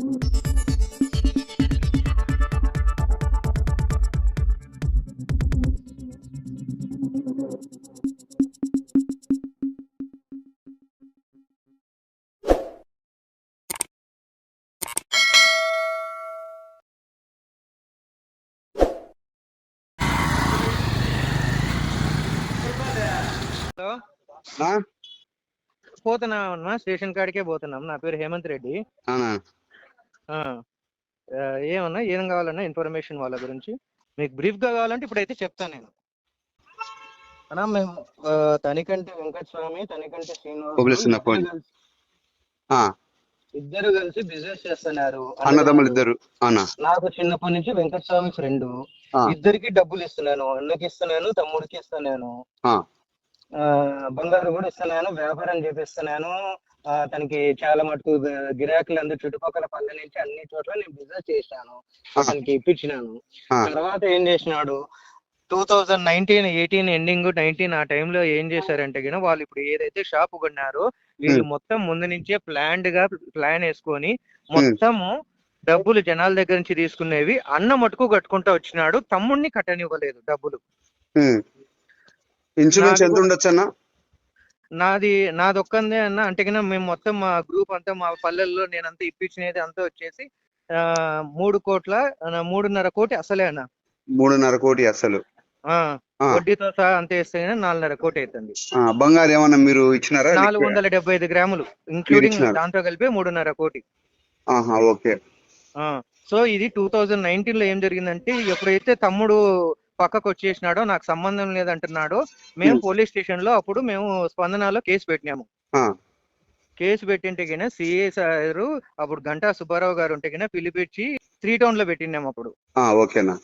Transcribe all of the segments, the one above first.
Hello, ఆ? పోతున్నాం station కాడికే పోతున్నాం. నా పేరు హేమంత్ రెడ్డి. అవునా? ఆ, ఏమన్నా ఏం కావాలన్నా ఇన్ఫర్మేషన్ వాళ్ళ గురించి మీకు బ్రీఫ్ గా కావాలంటే ఇప్పుడైతే చెప్తాను నేను. అన్నా మేము తనికంటి వెంకటస్వామి, తనికంటి ఓబులేస్తున్నా ఫోన్. ఇద్దరు కలిసి బిజినెస్ చేస్తున్నారు, అన్నదమ్ములు ఇద్దరు. అవునా? నాకు చిన్నప్పటి నుంచి వెంకటస్వామి ఫ్రెండ్. ఇద్దరికి డబ్బులు ఇస్తున్నాను, అన్నకి ఇస్తున్నాను, తమ్ముడికి ఇస్తున్నాను, బంగారు కూడా ఇస్తున్నాను, వ్యాపారం చేపిస్తున్నాను. తనకి చాలా మటుకు గిరాకీలు అందరు చుట్టుపక్కల పల్లె నుంచి అన్ని చోట్ల నేను బిజినెస్ చేశాను, అతనికి ఇప్పించినాను. తర్వాత ఏం చేసినాడు, 2019, 18 ఎండింగ్ 19 ఆ టైంలో ఏం చేశారంటే గిన వాళ్ళు ఇప్పుడు ఏదైతే షాప్ కొన్నారో వీళ్ళు మొత్తం ముందు నుంచే ప్లాన్ వేసుకొని మొత్తము డబ్బులు జనాల దగ్గర నుంచి తీసుకునేవి అన్న మటుకు కట్టుకుంటా వచ్చినాడు, తమ్ముడిని కట్టనివ్వలేదు డబ్బులు. ఇన్సూరెన్స్ ఎంత ఉండొచ్చు అన్న? నాది ఒక్కందే అన్న. అంటే కన్నా మేము మొత్తం మా గ్రూప్ అంతా మా పల్లెల్లో నేనంతా ఇప్పించినది అంతా వచ్చేసి 3.5 కోటి అసలే అన్న. 3.5 కోటి అసలు వడ్డీతో సహా అంత వేస్తే 4.5 కోటి అవుతుంది. బంగారు ఏమన్నా మీరు ఇచ్చినారా? 475 గ్రాములు ఇంక్లూడింగ్ దాంతో కలిపి 3.5 కోటి. ఓకే. సో ఇది 2019 లో ఏం జరిగిందంటే, ఎప్పుడైతే తమ్ముడు పక్కకు వచ్చేసినాడో నాకు సంబంధం లేదంటున్నాడో మేము పోలీస్ స్టేషన్ లో అప్పుడు మేము స్పందనలో కేసు పెట్టినాము. కేసు పెట్టింటే గిన సిఐ సారు అప్పుడు గంటా సుబ్బారావు గారు ఉంటే గిన పిలిపించి 3 టౌన్ లో పెట్టినాము. అప్పుడు ఓకేనా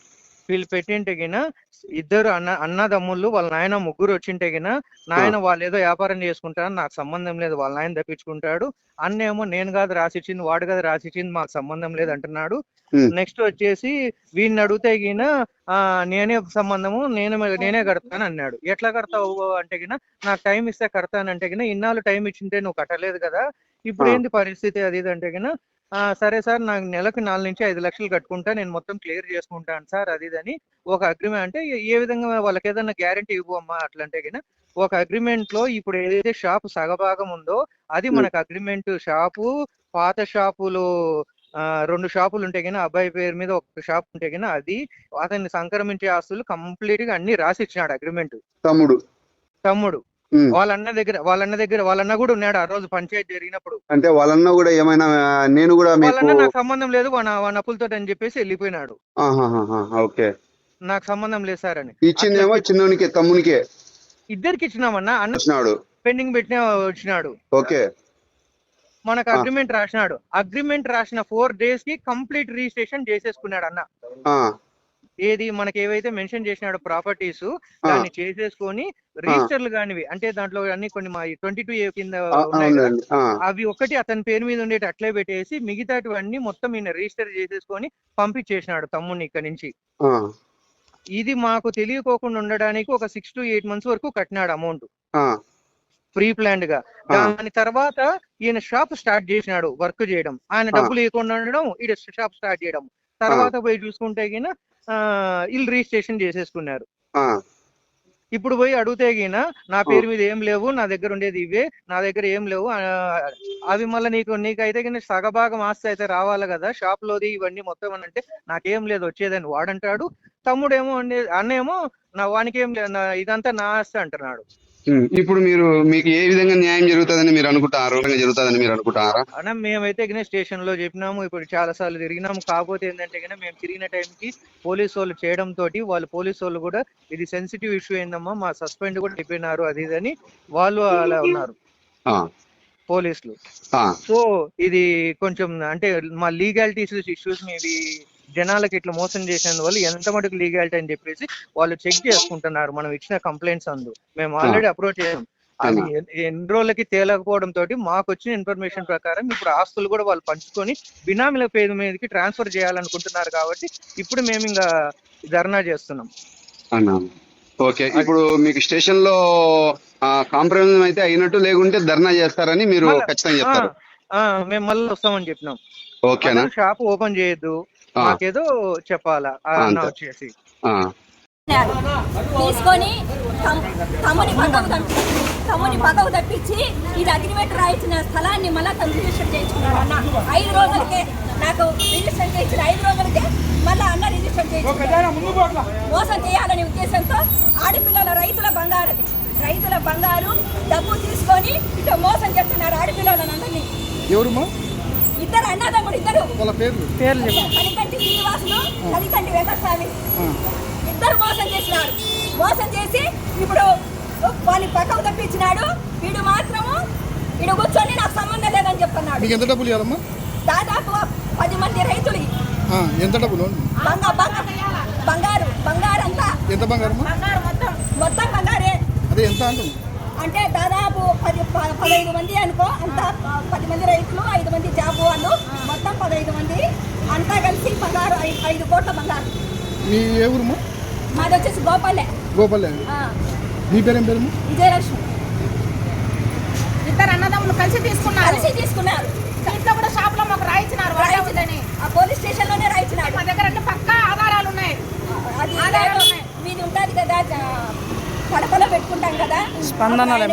వీళ్ళు పెట్టింటే గిన ఇద్దరు అన్నదమ్ముళ్ళు వాళ్ళ నాయన ముగ్గురు వచ్చింటే గిన నాయన వాళ్ళు ఏదో వ్యాపారం చేసుకుంటారు, నాకు సంబంధం లేదు, వాళ్ళ నాయన తప్పించుకుంటాడు. అన్నేమో నేను కాదు రాసిచ్చింది, వాడు కాదు రాసిచ్చింది, మాకు సంబంధం లేదు అంటున్నాడు. నెక్స్ట్ వచ్చేసి వీడిని అడిగితే గిన నేనే సంబంధము, నేనే కడతాను అన్నాడు. ఎట్లా కడతావు అంటే గిన నాకు టైం ఇస్తే కడతానంటే గిన ఇన్నాళ్ళు టైం ఇచ్చింటే నువ్వు కట్టలేదు కదా, ఇప్పుడు ఏంది పరిస్థితి అది ఇది అంటే గిన సరే సార్ నాకు నెలకు 4 నుంచి 5 లక్షలు కట్టుకుంటా, నేను మొత్తం క్లియర్ చేసుకుంటాను సార్ అది ఇదని ఒక అగ్రిమెంట్. అంటే ఏ విధంగా వాళ్ళకి ఏదైనా గ్యారంటీ ఇవ్వమ్మా అట్లంటే గిన ఒక అగ్రిమెంట్ లో ఇప్పుడు ఏదైతే షాపు సగభాగం ఉందో అది మనకు అగ్రిమెంట్. షాపు పాత షాపులు 2 షాపులు ఉంటే గిన అబ్బాయి పేరు మీద ఒక షాప్ ఉంటే గిన అది అతన్ని సంక్రమించే ఆస్తులు కంప్లీట్ గా అన్ని రాసిచ్చినాడు అగ్రిమెంట్ తమ్ముడు. వాళ్ళన్న కూడా ఉన్నాడు ఆ రోజు పంచాయతీ జరిగినప్పుడు. అంటే వాళ్ళన్న కూడా ఏమైనా నేను కూడా వాళ్ళన్న నాకు సంబంధం లేదు వాన అప్పులతో అని చెప్పేసి వెళ్ళిపోయినాడు. ఓకే, నాకు సంబంధం లేదు సార్ అని. ఇచ్చిందేమో చిన్నోనికి తమ్మునికే ఇద్దరికి ఇచ్చినామన్నా. అన్న పెండింగ్ పెట్టిన వచ్చినాడు. ఓకే, మనకు అగ్రిమెంట్ రాసినాడు. అగ్రిమెంట్ రాసిన 4 days కి కంప్లీట్ రిజిస్ట్రేషన్ చేసేసుకున్నాడు అన్న. ఏది మనకి ఏవైతే మెన్షన్ చేసినాడో ప్రాపర్టీస్ దాన్ని చేసేసుకొని రిజిస్టర్లు కానివి అంటే దాంట్లో అన్ని కొన్ని మా 22A కింద ఉన్నాయి కదా, అవి ఒకటి అతని పేరు మీద ఉండేటి అట్లే పెట్టేసి మిగతాటివన్నీ మొత్తం ఈయన రిజిస్టర్ చేసేసుకొని పంపించేసినాడు తమ్ముడిని ఇక్కడ నుంచి. ఇది మాకు తెలియకోకుండా ఉండడానికి ఒక 6 to 8 months వరకు కట్టినాడు అమౌంట్ ప్రీ ప్లాన్డ్ గా. దాని తర్వాత ఈయన షాప్ స్టార్ట్ చేసినాడు వర్క్ చేయడం, ఆయన డబ్బులు ఇవ్వకుండా ఉండడం, ఈయన షాప్ స్టార్ట్ చేయడం. తర్వాత పోయి చూసుకుంటే గిన ఇల్లు రిజిస్ట్రేషన్ చేసేసుకున్నారు. ఇప్పుడు పోయి అడిగితే గిన నా పేరు మీద ఏం లేవు, నా దగ్గర ఉండేది ఇవే, నా దగ్గర ఏం లేవు అవి మళ్ళీ నీకైతే గిన సగభాగం ఆస్తి అయితే రావాలి కదా షాప్ లోది ఇవన్నీ మొత్తం అని అంటే నాకేం లేదు వచ్చేదని వాడంటాడు. తమ్ముడేమో అన్నేమో వానికి ఏం లేదు, ఇదంతా నా ఆస్తి అంటున్నాడు. ఇప్పుడు మీకు ఏ విధంగా న్యాయం జరుగుతుందని మీరు అనుకుంటారా? అన్న మేమైతే స్టేషన్ లో చెప్పినాము, ఇప్పుడు చాలా సార్లు తిరిగినాము. కాకపోతే ఏంటంటే మేము తిరిగిన టైంకి పోలీసు వాళ్ళు చేయడం తోటి పోలీసు వాళ్ళు కూడా ఇది సెన్సిటివ్ ఇష్యూ అయిందమ్మా, మా సస్పెండ్ కూడా అయిపోయినారు అది ఇదని వాళ్ళు అలా ఉన్నారు పోలీసులు. సో ఇది కొంచెం అంటే మా లీగాలిటీస్ ఇష్యూస్ ఇవి జనాలకి ఇట్లా మోసం చేసినందువల్ల ఎంత మటుకు లీగాలిటీ అని చెప్పేసి వాళ్ళు చెక్ చేసుకుంటున్నారు. మనం ఇచ్చిన కంప్లైంట్స్ మేము ఆల్రెడీ అప్రోచ్ చేసాం. అది ఎన్ని రోజులకి తేలకపోవడం తోటి మాకు వచ్చిన ఇన్ఫర్మేషన్ ప్రకారం ఇప్పుడు ఆస్తులు కూడా వాళ్ళు పంచుకొని బినామీల పేరు మీదకి ట్రాన్స్ఫర్ చేయాలనుకుంటున్నారు. కాబట్టి ఇప్పుడు మేము ఇంకా ధర్నా చేస్తున్నాం. ఓకే, ఇప్పుడు మీకు స్టేషన్ లో కాంప్రమైజ్ అయితే అయినట్టు లేకుంటే ధర్నా చేస్తారని మీరు ఖచ్చితంగా చెప్తారు. మేము మళ్ళీ వస్తామని చెప్పినాం. ఓకేనా? షాప్ ఓపెన్ చేయొద్దు, మాకేదో చెప్పాలా అన్న వచ్చేసి తీసుకొని తమ్ముని పక్కకు తప్పించి ఇది అగ్రిమెంట్ రాయించిన స్థలాన్ని మళ్ళీ తను రిజిస్టర్ చేయించుకున్నాడు అన్న. 5 రోజులకే నాకు రిజిస్టర్ చేయించిన 5 రోజులకే మళ్ళీ అన్న రిజిస్టర్ చేయించుకున్నాడు. మోసం చేయాలనే ఉద్దేశంతో ఆడపిల్లల రైతుల బంగారు డబ్బు తీసుకొని ఇటు మోసం చేస్తున్నారు ఆడపిల్లలందరినీ. ఇద్దరు అన్నదమ్ముడు, ఇద్దరు కలికంటి శ్రీనివాసులు, కలికంటి వెంకటస్వామి, ఇద్దరు మోసం చేసి ఇప్పుడు వాళ్ళని పక్కకు తప్పించినాడు. వీడు మాత్రము వీడు కూర్చొని నాకు సంబంధం లేదని చెప్తున్నాడు. ఎంత డబ్బులు ఇవ్వాలమ్మా? దాదాపు 10 మంది రైతులకి. ఎంత డబ్బులు? బంగారు అంతా. ఎంత బంగారు? మొత్తం బంగారే. అదే ఎంత అంటున్నా? అంటే దాదాపు 15 మంది అనుకో, అంతా 10 మంది రైతులు, 5 మంది జాబ్ వాళ్ళు, మొత్తం 15 మంది అంతా కలిసి బంగారు 5 కోట్ల బంగారు. మీ ఏ ఊరుమా? మాది వచ్చేసి గోపాలే. మీ పేరేం పేరు? విజయలక్ష్మి. ఇద్దరు అన్నదమ్ములు కలిసి తీసుకున్నారు. ఇంట్లో కూడా షాప్ లో మాకు రాయించినారు. ఆ పోలీస్ స్టేషన్ లోనే రాయించినారు. మా దగ్గర అన్ని పక్కా ఆధారాలు ఉన్నాయి. అది మీది ఉంటుంది కదా, కడపలో పెట్టుకుంటాం కదా, స్పందనలో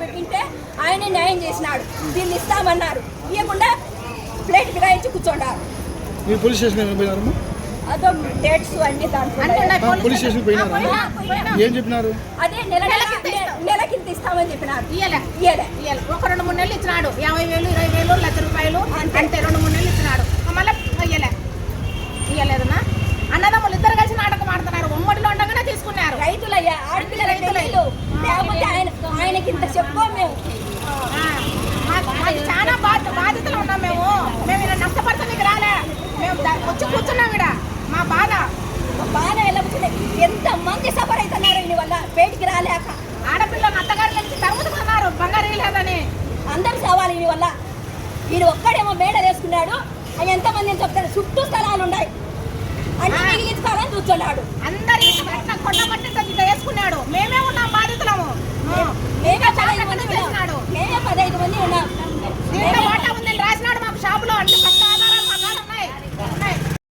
పెట్టింటే ఆయన న్యాయం చేసినాడు. దీన్ని ఇస్తామన్నారు, ఇవ్వకుండా ప్లేట్ ఫిరాయించి కూర్చోండారు. మీరు పోలీస్ స్టేషన్ పోయినారు? అదో డేట్స్ అన్ని దాంట్లో పోలీస్ స్టేషన్ పోయినారు. ఏం చెప్పినారు? అదే నెల కింద ఇస్తామని చెప్పినారు. ఇయ్యలే. ఒక 2-3 నెలలు ఇచ్చినాడు. 50,000, 20,000, ₹1,00,000 అంటే 2-3 నెలలు ఇచ్చినాడు. మళ్ళీ ఇయ్యలేదన్నా. అన్నదమ్ములు ఇద్దరు కలిసి నాటకం ఆడుతున్నారు. ఉమ్మడిలో ఉండగానే తీసుకున్నారు. రైతులయ్యా, ఆడపిల్ల రైతులు. లేకపోతే ఆయనకి ఇంత చెప్పో మేము మాకు చాలా బాధితులు ఉన్నాం. మేము ఇలా నష్టపడతానికి రాలే. మేము వచ్చి కూర్చున్నాం. ఇక్కడ మా బాధ వెళ్ళబోతుంది. ఎంత మంది సఫర్ అవుతున్నారు దీని వల్ల, బయటికి రాలేక. ఆడపిల్లలు అత్తగారి నుంచి తరుముతున్నారు బంగారు లేదని. అందరు సవాలు దీని వల్ల. వీడు ఒక్కడేమో మేడ వేసుకున్నాడు. అవి ఎంతమంది అని చెప్తాడు. చుట్టూ స్థలాలు ఉన్నాయి, అన్ని మిగిలించుకోవాలని చూస్తున్నాడు. అందరి కొండ పట్టి వేసుకున్నాడు. మేమే ఉన్నాం బాధితులం.